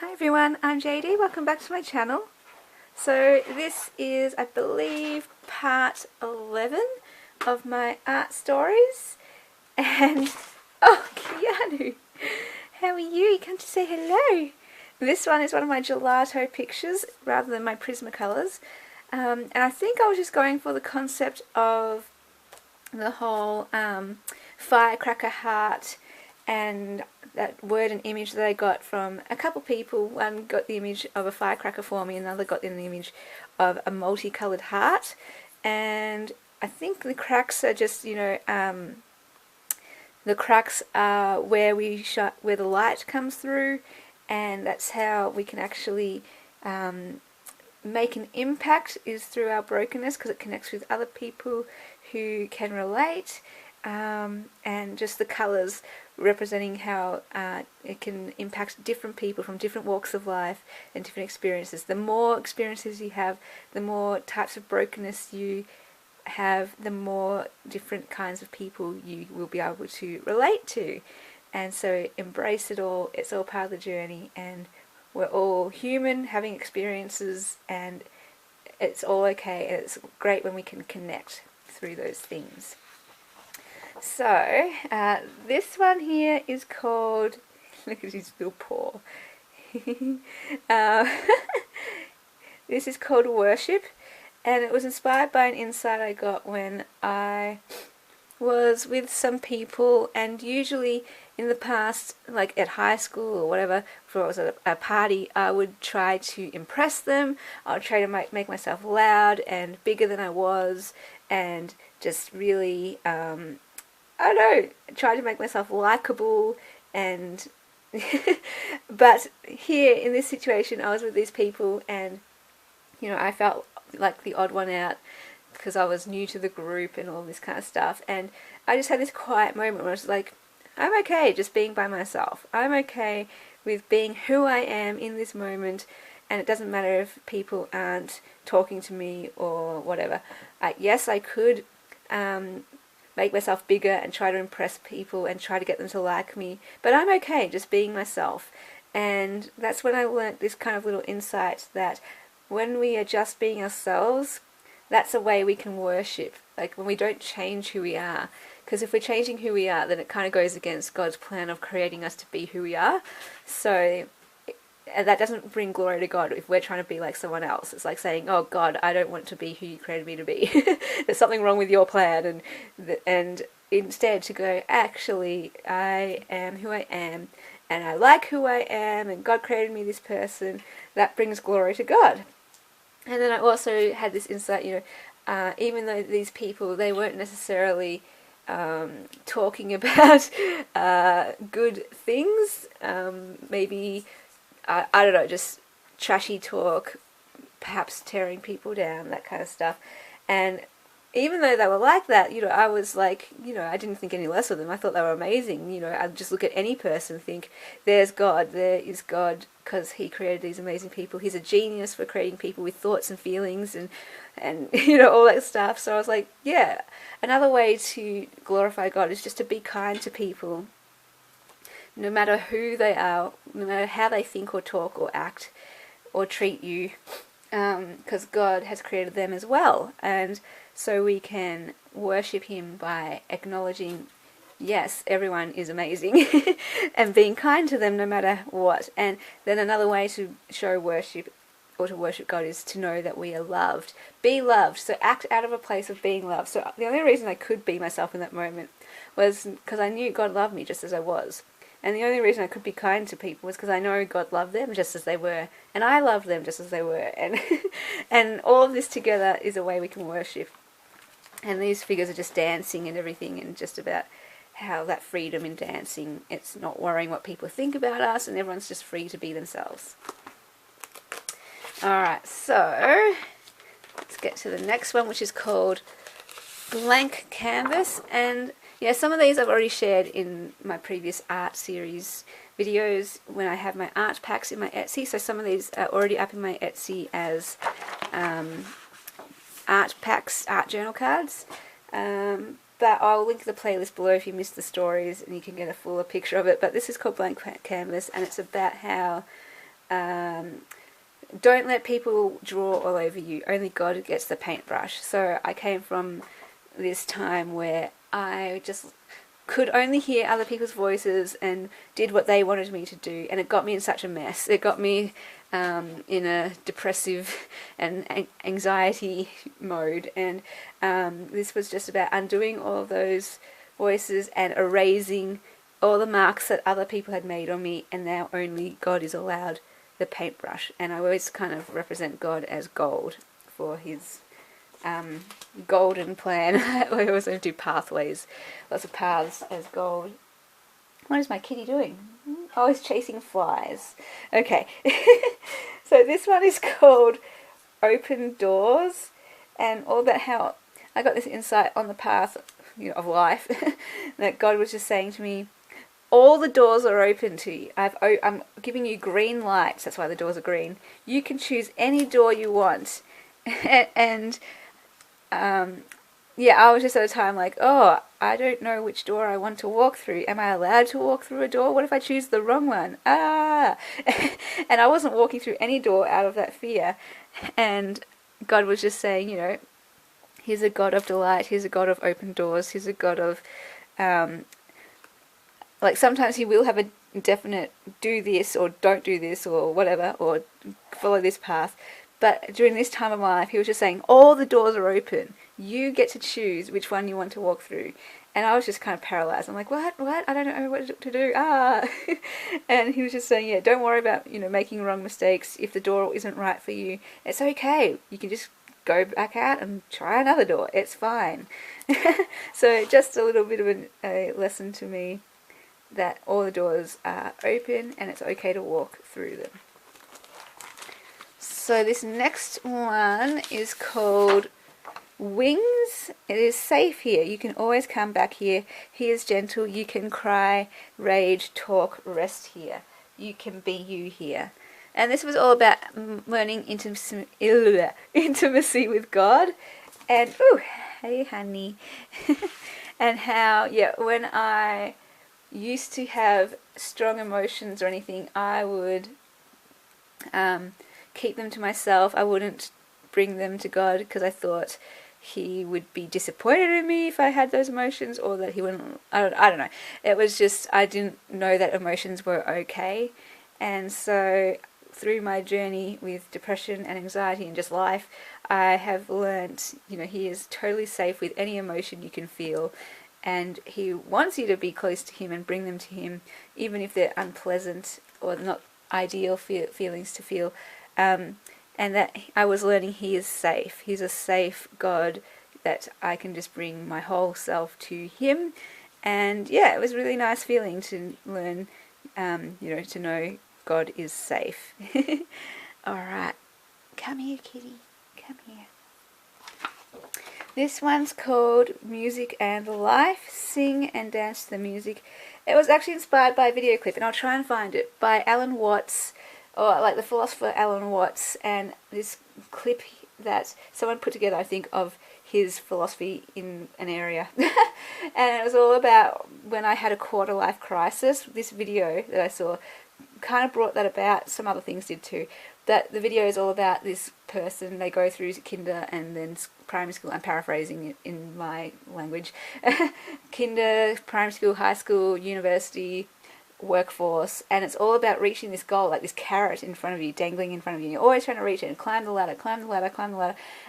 Hi everyone, I'm JD, welcome back to my channel. So this is, I believe, part 11 of my art stories. And, oh, Keanu, how are you? You come to say hello. This one is one of my gelato pictures rather than my Prismacolors. And I think I was just going for the concept of the whole firecracker heart and that word and image that I got from a couple people. One got the image of a firecracker for me, another got the image of a multicoloured heart, and I think the cracks are just, the cracks are where where the light comes through, and that's how we can actually make an impact, is through our brokenness, because it connects with other people who can relate, and just the colours representing how it can impact different people from different walks of life and different experiences. The more experiences you have, the more types of brokenness you have, the more different kinds of people you will be able to relate to. And so embrace it all, it's all part of the journey, and we're all human having experiences, and it's all okay, and it's great when we can connect through those things. So, this one here is called, look at his little paw. This is called Worship, and it was inspired by an insight I got when I was with some people, and usually in the past, like at high school or whatever, if I was at a party, I would try to impress them. I would try to make myself loud and bigger than I was, and just really, I don't know, try to make myself likable. And but here in this situation, I was with these people, and I felt like the odd one out because I was new to the group and all this kind of stuff. And I just had this quiet moment where I was like, I'm okay just being by myself. I'm okay with being who I am in this moment, and it doesn't matter if people aren't talking to me or whatever. Yes, I could make myself bigger and try to impress people and try to get them to like me, but I'm okay just being myself. And that's when I learnt this kind of little insight that when we are just being ourselves, that's a way we can worship, like when we don't change who we are. Because if we're changing who we are, then it kind of goes against God's plan of creating us to be who we are. So that doesn't bring glory to God if we're trying to be like someone else. It's like saying, oh God, I don't want to be who you created me to be. There's something wrong with your plan. And instead to go, actually, I am who I am, and I like who I am, and God created me this person. That brings glory to God. And then I also had this insight, even though these people, they weren't necessarily talking about good things, maybe, I don't know, just trashy talk, perhaps tearing people down, that kind of stuff. And even though they were like that, I was like, I didn't think any less of them. I thought they were amazing. I'd just look at any person and think, there's God, there is God, because he created these amazing people. He's a genius for creating people with thoughts and feelings and all that stuff. So I was like, yeah, another way to glorify God is just to be kind to people, no matter who they are, no matter how they think or talk or act or treat you, because God has created them as well. And so we can worship him by acknowledging, yes, everyone is amazing, and being kind to them no matter what. And then another way to show worship, or to worship God, is to know that we are loved. Be loved. So act out of a place of being loved. So the only reason I could be myself in that moment was because I knew God loved me just as I was. And the only reason I could be kind to people was because I know God loved them just as they were, and I loved them just as they were. And and all of this together is a way we can worship. And these figures are just dancing and everything, and just about how that freedom in dancing, it's not worrying what people think about us, and everyone's just free to be themselves. Alright, so let's get to the next one, which is called Blank Canvas. And yeah, some of these I've already shared in my previous art series videos when I have my art packs in my Etsy. So some of these are already up in my Etsy as art packs, art journal cards. But I'll link the playlist below if you missed the stories, and you can get a fuller picture of it. But this is called Blank Canvas, and it's about how don't let people draw all over you. Only God gets the paintbrush. So I came from this time where I just could only hear other people's voices and did what they wanted me to do, and it got me in such a mess. It got me in a depressive and anxiety mode, and this was just about undoing all of those voices and erasing all the marks that other people had made on me, and now only God is allowed the paintbrush. And I always kind of represent God as gold for his golden plan. I also do pathways, lots of paths as gold. What is my kitty doing? Oh, he's chasing flies. Okay. So this one is called Open Doors, and all about how I got this insight on the path, of life, that God was just saying to me, all the doors are open to you. I'm giving you green lights. That's why the doors are green. You can choose any door you want. And I was just at a time like, oh, I don't know which door I want to walk through. Am I allowed to walk through a door? What if I choose the wrong one? And I wasn't walking through any door out of that fear. And God was just saying, he's a God of delight. He's a God of open doors. He's a God of, sometimes he will have a definite do this or don't do this or whatever, or follow this path. But during this time of my life, he was just saying, all the doors are open. You get to choose which one you want to walk through. And I was just kind of paralyzed. I'm like, what? I don't know what to do. And he was just saying, don't worry about, making wrong mistakes. If the door isn't right for you, it's okay. You can just go back out and try another door. It's fine. So just a little bit of a lesson to me that all the doors are open and it's okay to walk through them. So this next one is called Wings. It is safe here. You can always come back here. He is gentle. You can cry, rage, talk, rest here. You can be you here. And this was all about learning intimacy with God. And, ooh, hey honey. And how, when I used to have strong emotions or anything, I would keep them to myself. I wouldn't bring them to God because I thought he would be disappointed in me if I had those emotions, or that he wouldn't. I don't know. It was just I didn't know that emotions were okay, and so through my journey with depression and anxiety and just life, I have learnt, he is totally safe with any emotion you can feel, and he wants you to be close to him and bring them to him, even if they're unpleasant or not ideal feelings to feel. And that I was learning he is safe. He's a safe God that I can just bring my whole self to him. And it was a really nice feeling to learn, to know God is safe. Alright, come here kitty, come here. This one's called Music and Life. Sing and dance to the music. It was actually inspired by a video clip, and I'll try and find it, by Alan Watts, or the philosopher Alan Watts, and this clip that someone put together, I think, of his philosophy in an area. And it was all about when I had a quarter-life crisis. This video that I saw kind of brought that about. Some other things did too. That the video is all about this person. They go through kinder and then primary school. I'm paraphrasing it in my language. Kinder, primary school, high school, university, workforce, and it's all about reaching this goal, like this carrot in front of you, dangling in front of you. You're always trying to reach it and climb the ladder,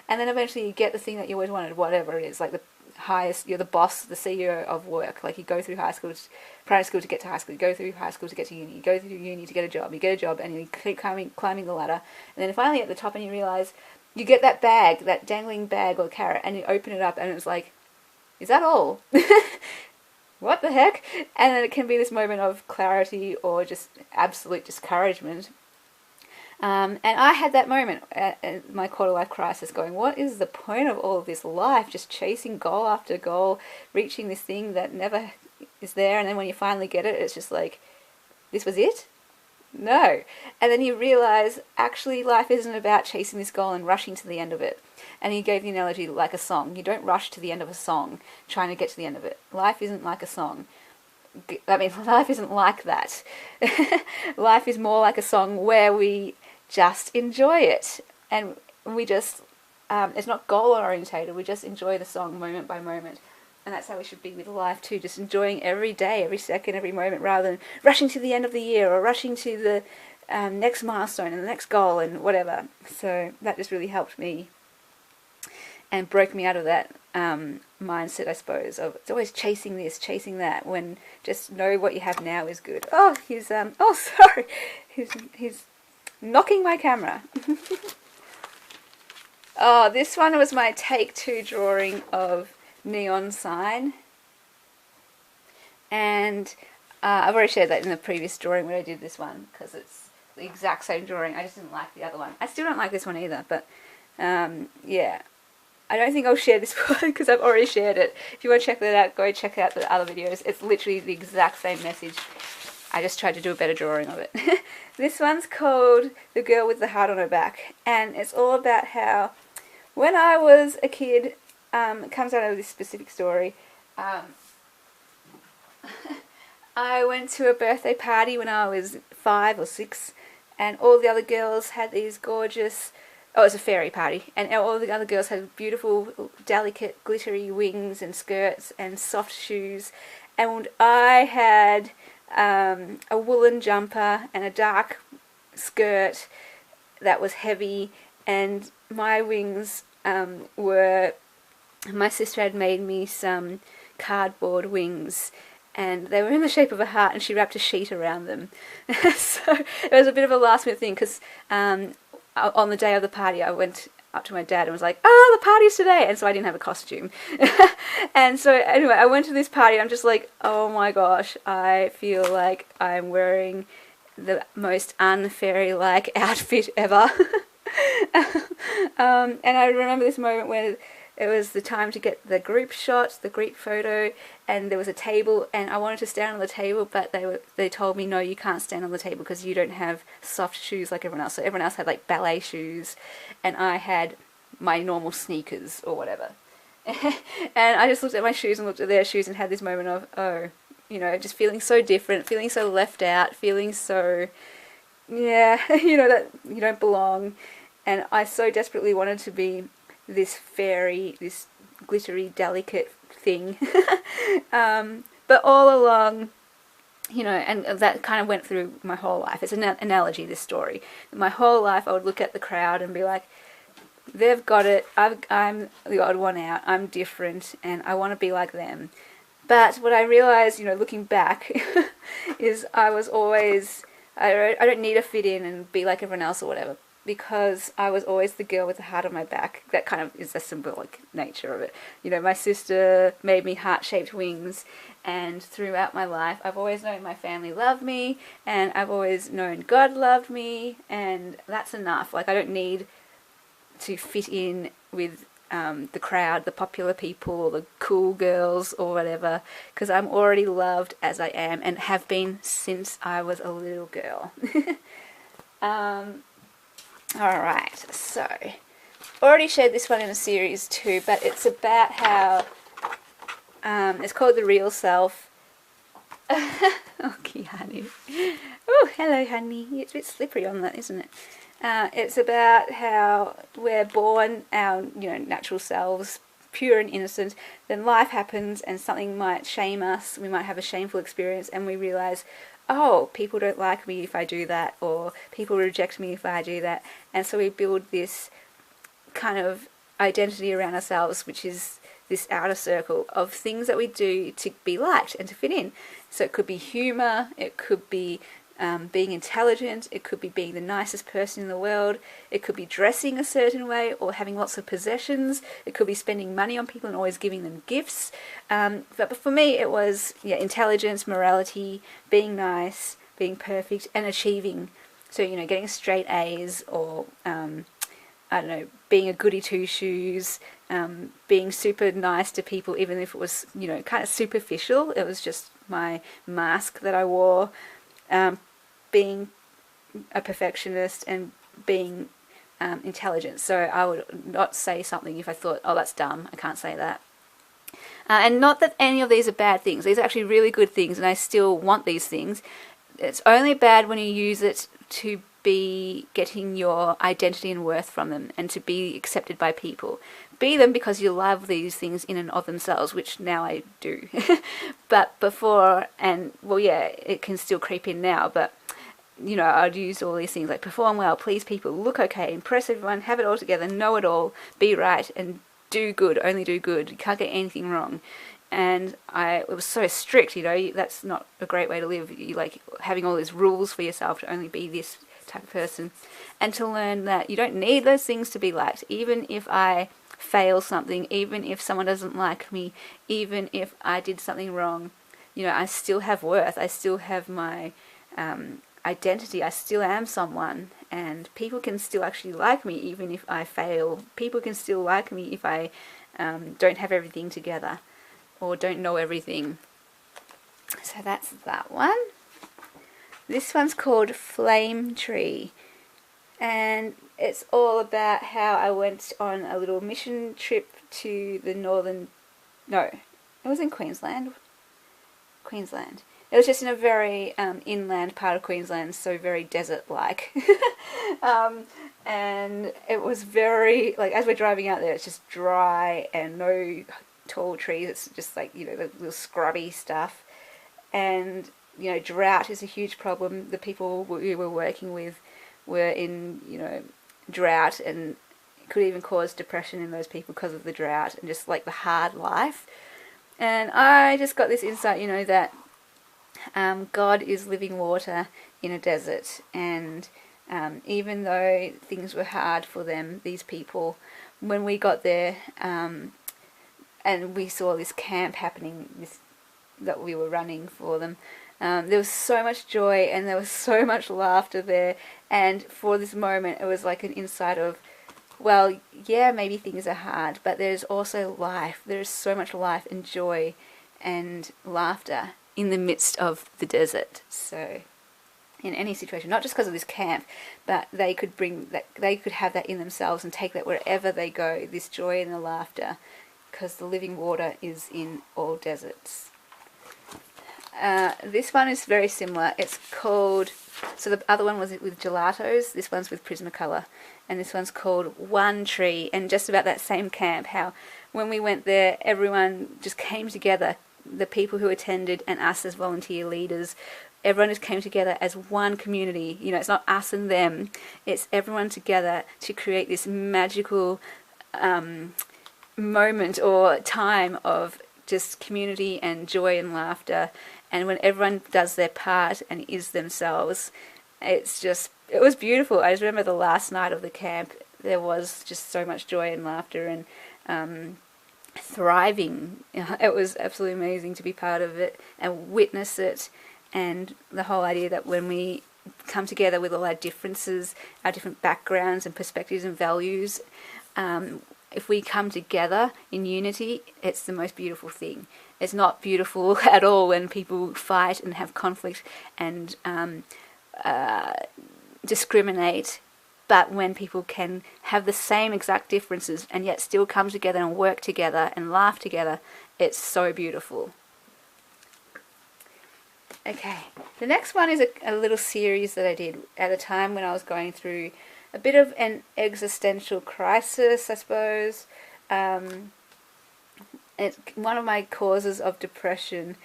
and then eventually you get the thing that you always wanted, whatever it is, like the highest, you're the boss, the CEO of work. Like you go through primary school to get to high school, you go through high school to get to uni, you go through uni to get a job, and you keep climbing the ladder, and then finally at the top and you realise you get that bag, that dangling bag or carrot, and you open it up and it's like, is that all? What the heck? And then it can be this moment of clarity or just absolute discouragement. And I had that moment at my quarter-life crisis going, what is the point of all of this life? Just chasing goal after goal, reaching this thing that never is there, and then when you finally get it, it's just like, this was it? No. And then you realise, actually, life isn't about chasing this goal and rushing to the end of it. And he gave the analogy like a song. You don't rush to the end of a song trying to get to the end of it. Life isn't like a song. I mean, life isn't like that. Life is more like a song where we just enjoy it, and we just, it's not goal orientated, we just enjoy the song moment by moment. And that's how we should be with life too, just enjoying every day, every second, every moment, rather than rushing to the end of the year or rushing to the next milestone and the next goal and whatever. So that just really helped me and broke me out of that mindset, I suppose, of it's always chasing this, chasing that, when just know what you have now is good. Oh, he's oh, sorry, he's knocking my camera. Oh, this one was my take 2 drawing of neon sign, and I've already shared that in the previous drawing when I did this one, because it's the exact same drawing. I just didn't like the other one. I still don't like this one either, but yeah, I don't think I'll share this one because I've already shared it. If you want to check that out, go check out the other videos. It's literally the exact same message. I just tried to do a better drawing of it. This one's called The Girl with the Heart on Her Back, and it's all about how when I was a kid, it comes out of this specific story. I went to a birthday party when I was 5 or 6, and all the other girls had these gorgeous, oh, it was a fairy party, and all the other girls had beautiful, delicate, glittery wings and skirts and soft shoes, and I had a woolen jumper and a dark skirt that was heavy, and my wings were, my sister had made me some cardboard wings, and they were in the shape of a heart, and she wrapped a sheet around them. So it was a bit of a last minute thing, because on the day of the party I went up to my dad and was like, oh, the party's today, and so I didn't have a costume. And so anyway, I went to this party, I'm just like, oh my gosh, I feel like I'm wearing the most unfairy-like outfit ever. And I remember this moment when it was the time to get the group shot, the group photo, and there was a table, and I wanted to stand on the table, but they told me, no, you can't stand on the table because you don't have soft shoes like everyone else. So everyone else had like ballet shoes, and I had my normal sneakers or whatever. And I just looked at my shoes and looked at their shoes and had this moment of, oh, you know, just feeling so different, feeling so left out, feeling so, yeah, you know, that you don't belong. And I so desperately wanted to be this fairy, this glittery, delicate thing. But all along, you know, and that kind of went through my whole life. It's an analogy, this story. My whole life I would look at the crowd and be like, they've got it, I'm the odd one out, I'm different, and I want to be like them. But what I realised, you know, looking back, is I was always, I don't need to fit in and be like everyone else or whatever, because I was always the girl with the heart on my back. That kind of is the symbolic nature of it. You know, my sister made me heart-shaped wings, and throughout my life I've always known my family loved me, and I've always known God loved me, and that's enough. Like, I don't need to fit in with the crowd, the popular people, or the cool girls or whatever, because I'm already loved as I am, and have been since I was a little girl. Alright, so already shared this one in a series too, but it's about how it's called The Real Self. Okay, honey. Oh, hello, honey. It's a bit slippery on that, isn't it? It's about how we're born our, you know, natural selves, pure and innocent. Then life happens and something might shame us. We might have a shameful experience, and we realise, oh, people don't like me if I do that, or people reject me if I do that. And so we build this kind of identity around ourselves, which is this outer circle of things that we do to be liked and to fit in. So it could be humour, it could be being intelligent, it could be being the nicest person in the world, it could be dressing a certain way or having lots of possessions, it could be spending money on people and always giving them gifts. But for me it was, yeah, intelligence, morality, being nice, being perfect, and achieving. So, you know, getting straight A's, or I don't know, being a goody two-shoes, being super nice to people even if it was, you know, kind of superficial. It was just my mask that I wore. Being a perfectionist, and being intelligent. So I would not say something if I thought, oh, that's dumb, I can't say that. And not that any of these are bad things. These are actually really good things, and I still want these things. It's only bad when you use it to be getting your identity and worth from them and to be accepted by people. Be them because you love these things in and of themselves, which now I do. But before, and well, yeah, it can still creep in now, but you know, I'd use all these things like perform well, please people, look okay, impress everyone, have it all together, know it all, be right, and do good, only do good. You can't get anything wrong. And it was so strict, you know, that's not a great way to live. You like having all these rules for yourself to only be this type of person. And to learn that you don't need those things to be liked. Even if I fail something, even if someone doesn't like me, even if I did something wrong, you know, I still have worth. I still have my identity. I still am someone, and people can still actually like me even if I fail. People can still like me if I don't have everything together or don't know everything. So that's that one. This one's called Flame Tree, and it's all about how I went on a little mission trip to the it was in Queensland. It was just in a very inland part of Queensland, so very desert-like. And it was very, like, as we're driving out there, it's just dry and no tall trees. It's just like, you know, the little scrubby stuff. And, you know, drought is a huge problem. The people we were working with were in, you know, drought, and it could even cause depression in those people because of the drought and just like the hard life. And I just got this insight, you know, that God is living water in a desert, and even though things were hard for them, these people, when we got there and we saw this camp happening, that we were running for them, there was so much joy and there was so much laughter there. And for this moment, it was like an insight of, well, yeah, maybe things are hard, but there's also life. There's so much life and joy and laughter in the midst of the desert. So in any situation, not just because of this camp, but they could have that in themselves and take that wherever they go, this joy and the laughter, because the living water is in all deserts. This one is very similar. It's called, so the other one was with gelatos, this one's with Prismacolor, and this one's called One Tree. And just about that same camp, how when we went there, everyone just came together, the people who attended and us as volunteer leaders, everyone just came together as one community. You know, it's not us and them, it's everyone together to create this magical moment or time of just community and joy and laughter. And when everyone does their part and is themselves, it was beautiful. I just remember the last night of the camp, there was just so much joy and laughter and thriving. It was absolutely amazing to be part of it and witness it. And the whole idea that when we come together with all our differences, our different backgrounds and perspectives and values, if we come together in unity, it's the most beautiful thing. It's not beautiful at all when people fight and have conflict and discriminate, but when people can have the same exact differences and yet still come together and work together and laugh together, it's so beautiful. Okay, the next one is a little series that I did at a time when I was going through a bit of an existential crisis, I suppose. One of my causes of depression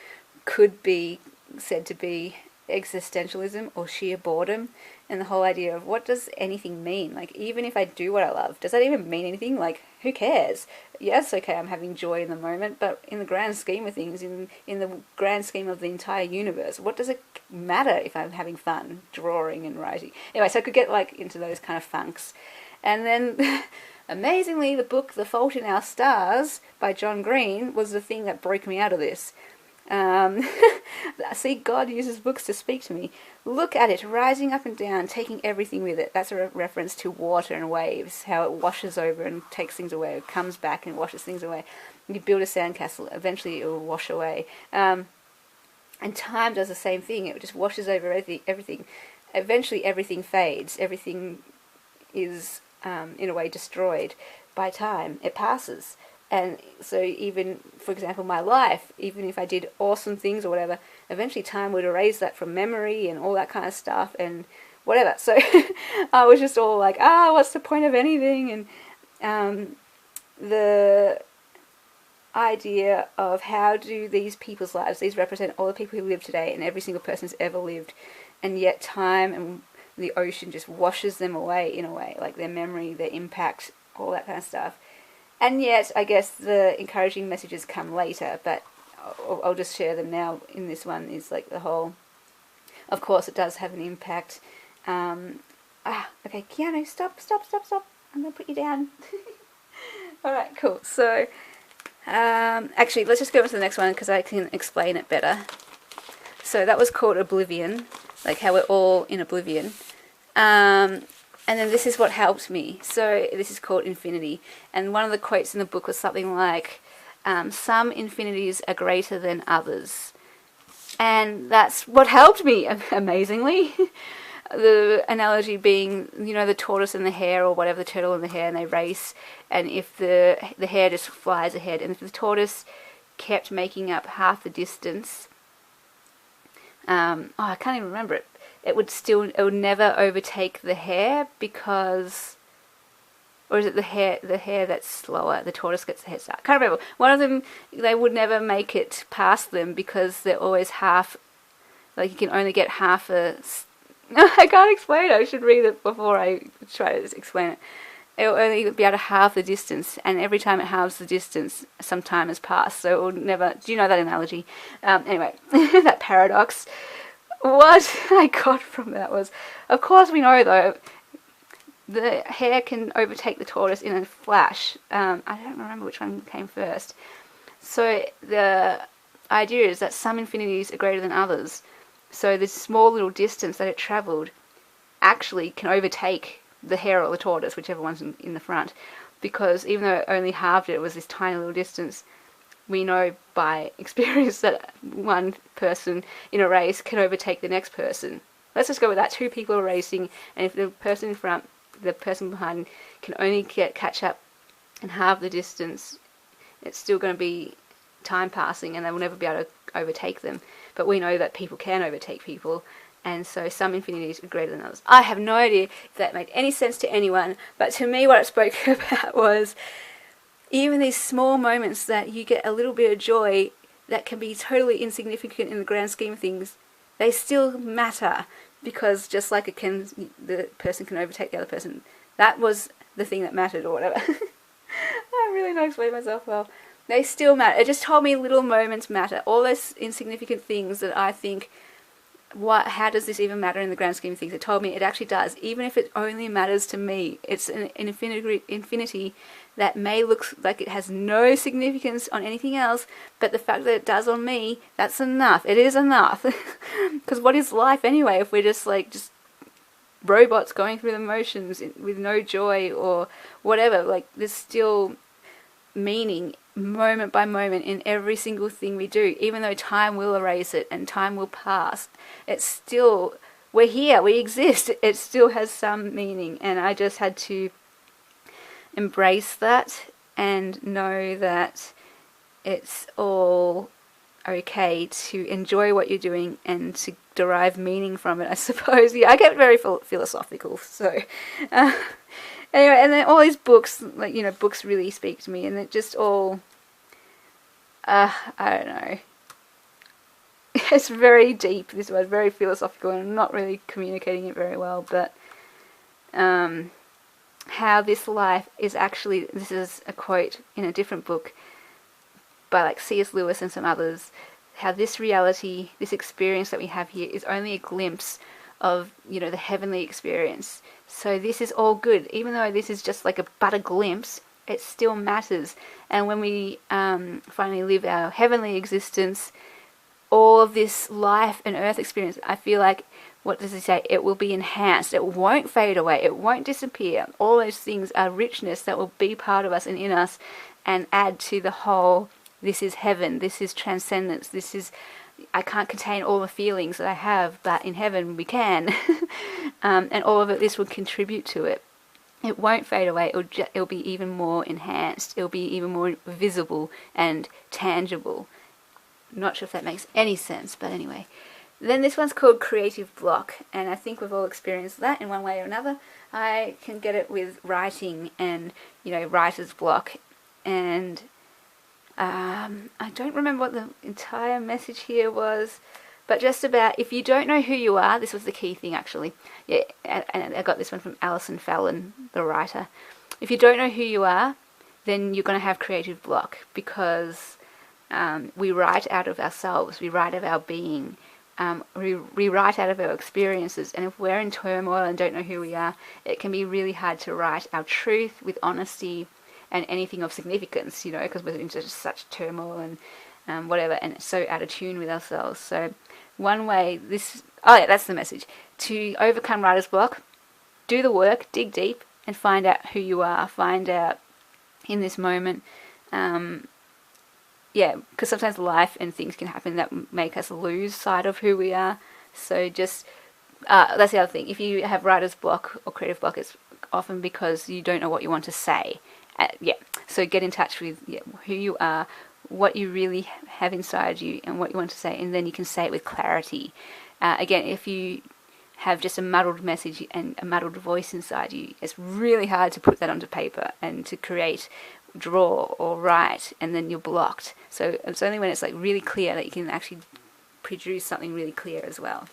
could be said to be existentialism or sheer boredom, and the whole idea of what does anything mean? Like, even if I do what I love, does that even mean anything? Like, who cares? Yes, okay, I'm having joy in the moment, but in the grand scheme of things, in the grand scheme of the entire universe, what does it matter if I'm having fun drawing and writing? Anyway, so I could get like into those kind of funks. And then amazingly, the book The Fault in Our Stars by John Green was the thing that broke me out of this. See, God uses books to speak to me. Look at it, rising up and down, taking everything with it. That's a reference to water and waves, how it washes over and takes things away. It comes back and washes things away. You build a sandcastle, eventually it will wash away. And time does the same thing. It just washes over everything. Eventually everything fades. Everything is, in a way, destroyed by time. It passes. And so even, for example, my life, even if I did awesome things or whatever, eventually time would erase that from memory and all that kind of stuff and whatever. So I was just all like, what's the point of anything? And the idea of how do these people's lives, these represent all the people who live today and every single person who's ever lived, and yet time and the ocean just washes them away in a way, like their memory, their impact, all that kind of stuff. And yet, I guess the encouraging messages come later, but I'll just share them now in this one, is like the whole, of course it does have an impact. Okay, Keanu, stop. I'm going to put you down. Alright, cool. So, actually, let's just go on to the next one because I can explain it better. So that was called Oblivion, like how we're all in oblivion. And then this is what helped me. So this is called Infinity. And one of the quotes in the book was something like, some infinities are greater than others. And that's what helped me, amazingly. The analogy being, the tortoise and the hare, or whatever, the turtle and the hare, and they race. And if the hare just flies ahead, and if the tortoise kept making up half the distance, I can't even remember it. It would never overtake the hare because, or is it the hare that's slower? The tortoise gets the head start. I can't remember. One of them, they would never make it past them because they're always half, like you can only get half a, I can't explain it. I should read it before I try to explain it. It'll only be able to halve the distance, and every time it halves the distance, some time has passed, so it will never, do you know that analogy? Anyway, that paradox. What I got from that was, of course we know though, the hare can overtake the tortoise in a flash. I don't remember which one came first. So the idea is that some infinities are greater than others. So this small little distance that it travelled actually can overtake the hare or the tortoise, whichever one's in the front. Because even though it only halved it, it was this tiny little distance, we know by experience that one person in a race can overtake the next person. Let's just go with that. Two people are racing, and if the person in front, the person behind can only catch up and halve the distance, it's still going to be time passing and they will never be able to overtake them. But we know that people can overtake people, and so some infinities are greater than others. I have no idea if that made any sense to anyone, but to me what it spoke about was even these small moments that you get a little bit of joy that can be totally insignificant in the grand scheme of things, they still matter, because just like the person can overtake the other person, that was the thing that mattered, or whatever. I really don't explain myself well. They still matter. It just told me little moments matter. All those insignificant things that I think, how does this even matter in the grand scheme of things? It told me it actually does, even if it only matters to me. It's an infinity that may look like it has no significance on anything else, but the fact that it does on me, that's enough. It is enough. Because what is life anyway if we're just robots going through the motions with no joy or whatever? Like, there's still meaning moment by moment in every single thing we do, even though time will erase it and time will pass. It's still, we're here, we exist. It still has some meaning, and I just had to embrace that and know that it's all okay to enjoy what you're doing and to derive meaning from it, I suppose. Yeah, I get very philosophical, so anyway, and then all these books, books really speak to me, and it just all, I don't know, it's very deep, this was very philosophical, and I'm not really communicating it very well, but how this life is actually, this is a quote in a different book by C.S. Lewis and some others, how this reality, this experience that we have here is only a glimpse of, the heavenly experience. So this is all good. Even though this is just but a glimpse, it still matters. And when we finally live our heavenly existence, all of this life and earth experience, I feel like, what does he say? It will be enhanced. It won't fade away. It won't disappear. All those things are richness that will be part of us and in us and add to the whole, this is heaven, this is transcendence, this is, I can't contain all the feelings that I have, but in heaven we can. And all of this will contribute to it. it won't fade away. It'll be even more enhanced. It'll be even more visible and tangible. I'm not sure if that makes any sense, but anyway. Then this one's called creative block, and I think we've all experienced that in one way or another. I can get it with writing and, writer's block. And I don't remember what the entire message here was, but just about, if you don't know who you are, this was the key thing actually. Yeah, and I got this one from Alison Fallon, the writer. If you don't know who you are, then you're going to have creative block, because we write out of ourselves, we write out of our being. We write out of our experiences, and if we're in turmoil and don't know who we are, it can be really hard to write our truth with honesty and anything of significance, because we're in just such turmoil and whatever, and so out of tune with ourselves. So one way that's the message. To overcome writer's block, do the work, dig deep, and find out who you are. Find out in this moment, because sometimes life and things can happen that make us lose sight of who we are. So just, that's the other thing. If you have writer's block or creative block, it's often because you don't know what you want to say. So get in touch with who you are, what you really have inside you, and what you want to say, and then you can say it with clarity. Again, if you have just a muddled message and a muddled voice inside you, it's really hard to put that onto paper and to create, draw or write, and then you're blocked. So it's only when it's like really clear that you can actually produce something really clear as well.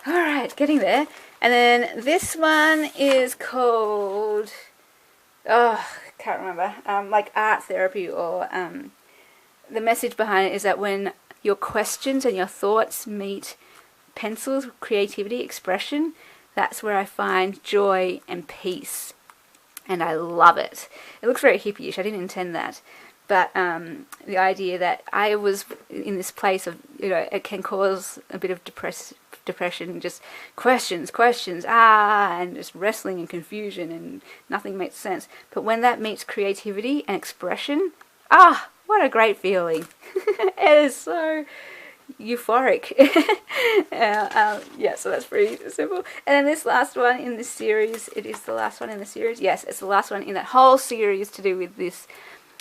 Alright, getting there. And then this one is called, can't remember, like art therapy, or the message behind it is that when your questions and your thoughts meet pencils, creativity, expression, that's where I find joy and peace. And I love it. It looks very hippie-ish. I didn't intend that. But the idea that I was in this place of, it can cause a bit of depression, just questions, and just wrestling and confusion, and nothing makes sense. But when that meets creativity and expression, what a great feeling. It is so euphoric. So that's pretty simple. And then this last one in this series, it is the last one in the series. Yes, it's the last one in that whole series to do with this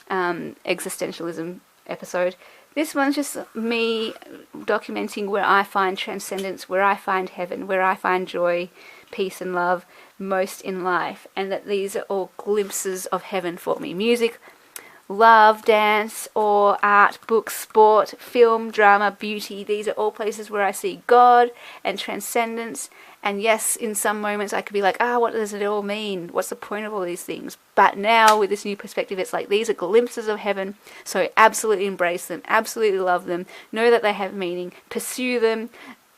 existentialism episode. This one's just me documenting where I find transcendence, where I find heaven, where I find joy, peace and love most in life, and that these are all glimpses of heaven for me. Music, love, dance, or art, books, sport, film, drama, beauty. These are all places where I see God and transcendence. And yes, in some moments I could be like, what does it all mean? What's the point of all these things? But now with this new perspective, it's like these are glimpses of heaven. So absolutely embrace them, absolutely love them, know that they have meaning, pursue them,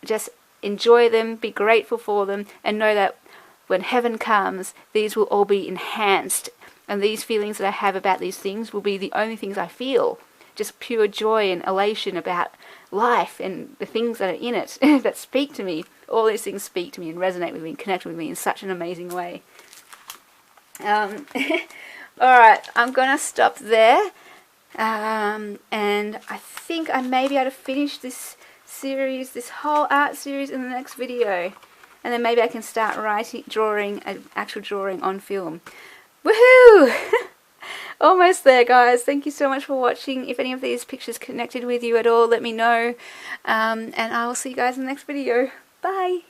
just enjoy them, be grateful for them, and know that when heaven comes, these will all be enhanced. And these feelings that I have about these things will be the only things I feel. Just pure joy and elation about life and the things that are in it that speak to me. All these things speak to me and resonate with me and connect with me in such an amazing way. Alright, I'm going to stop there. And I think I may be able to finish this series, this whole art series, in the next video. And then maybe I can start drawing an actual drawing on film. Woohoo! Almost there, guys. Thank you so much for watching. If any of these pictures connected with you at all, let me know. And I will see you guys in the next video. Bye!